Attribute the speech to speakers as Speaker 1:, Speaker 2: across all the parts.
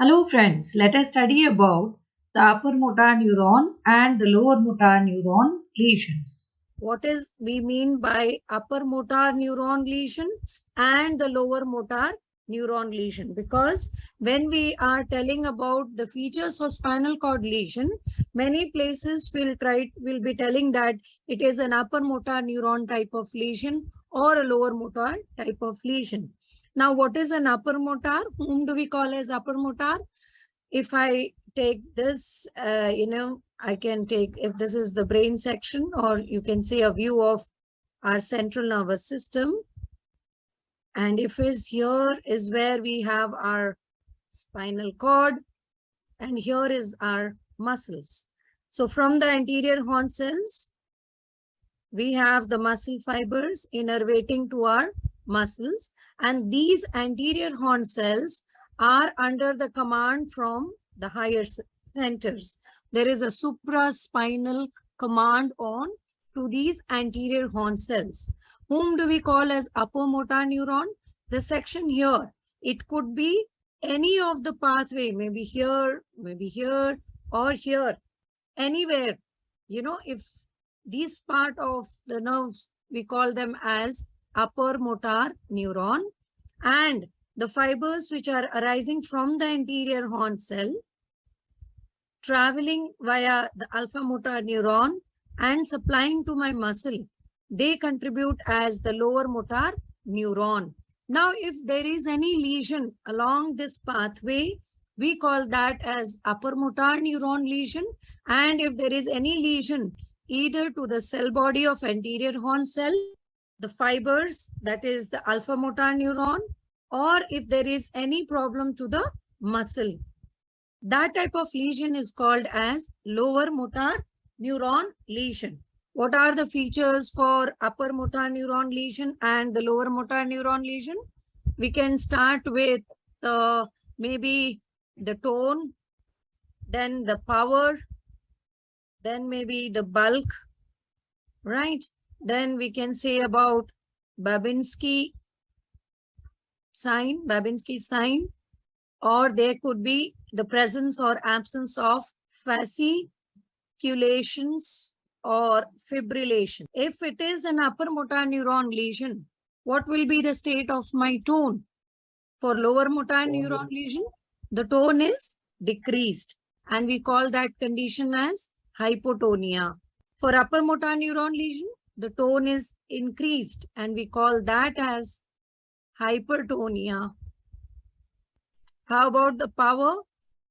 Speaker 1: Hello friends, let us study about the upper motor neuron and the lower motor neuron lesions.
Speaker 2: What is we mean by upper motor neuron lesion and the lower motor neuron lesion? Because when we are telling about the features of spinal cord lesion, many places will be telling that it is an upper motor neuron type of lesion or a lower motor type of lesion. Now, what is an upper motor? Whom do we call as upper motor? If I take this, I can take, if this is the brain section, or you can see a view of our central nervous system. And if here is where we have our spinal cord, and here is our muscles. So from the anterior horn cells, we have the muscle fibers innervating to our muscles, and these anterior horn cells are under the command from the higher centers. There is a supraspinal command on to these anterior horn cells. Whom do we call as upper motor neuron? The section here, it could be any of the pathway, maybe here, or here, anywhere. If these part of the nerves, we call them as upper motor neuron, and the fibers which are arising from the anterior horn cell, traveling via the alpha motor neuron and supplying to my muscle, they contribute as the lower motor neuron. Now, if there is any lesion along this pathway, we call that as upper motor neuron lesion. And if there is any lesion either to the cell body of anterior horn cell, the fibers, that is the alpha motor neuron, or if there is any problem to the muscle, that type of lesion is called as lower motor neuron lesion. What are the features for upper motor neuron lesion and the lower motor neuron lesion? We can start with maybe the tone, then the power, then maybe the bulk, right? Then we can say about Babinski sign, or there could be the presence or absence of fasciculations or fibrillation. If it is an upper motor neuron lesion, what will be the state of my tone? For lower motor neuron lesion, the tone is decreased, and we call that condition as hypotonia. For upper motor neuron lesion, the tone is increased, and we call that as hypertonia. How about the power?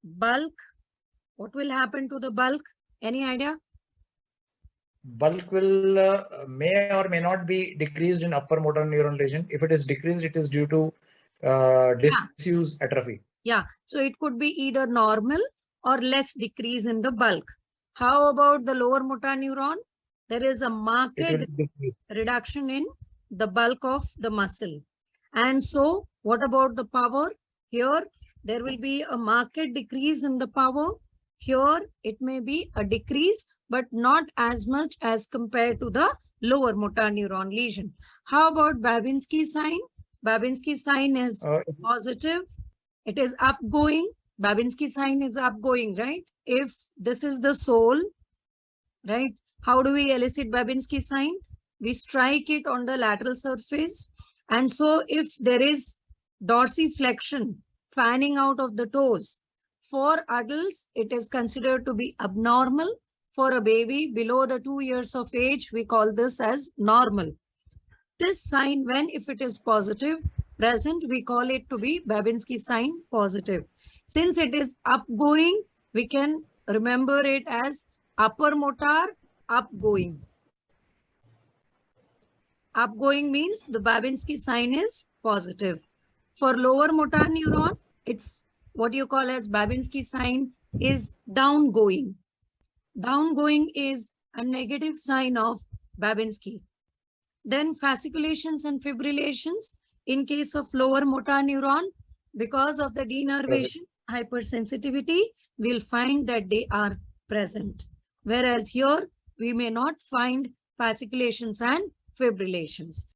Speaker 2: Bulk. What will happen to the bulk? Any idea?
Speaker 3: Bulk will may or may not be decreased in upper motor neuron lesion. If it is decreased, it is due to disuse atrophy.
Speaker 2: Yeah, so it could be either normal or less decrease in the bulk. How about the lower motor neuron? There is a marked reduction in the bulk of the muscle. And so what about the power? Here, there will be a marked decrease in the power. Here, it may be a decrease, but not as much as compared to the lower motor neuron lesion. How about Babinski sign? Babinski sign is positive. It is upgoing. Babinski sign is upgoing, right? If this is the sole, right? How do we elicit Babinski sign? We strike it on the lateral surface. And so if there is dorsiflexion, fanning out of the toes, for adults, it is considered to be abnormal. For a baby below the 2 years of age, we call this as normal. This sign, when if it is positive, present, we call it to be Babinski sign positive. Since it is upgoing, we can remember it as upper motor upgoing. Upgoing means the Babinski sign is positive. For lower motor neuron, it's what you call as Babinski sign is downgoing. Downgoing is a negative sign of Babinski. Then fasciculations and fibrillations in case of lower motor neuron, because of the denervation, hypersensitivity, we'll find that they are present. Whereas here, we may not find fasciculations and fibrillations.